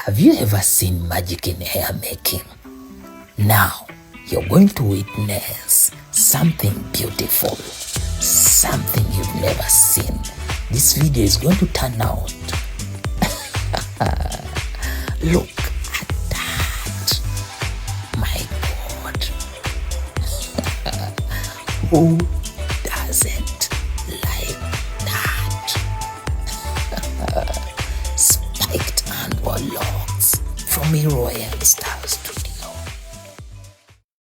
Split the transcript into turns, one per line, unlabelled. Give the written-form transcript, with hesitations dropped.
Have you ever seen magic in hair making? Now, you're going to witness something beautiful, something you've never seen. This video is going to turn out. Look at that. My God. Who doesn't like that? Spiked and locks from a royal star.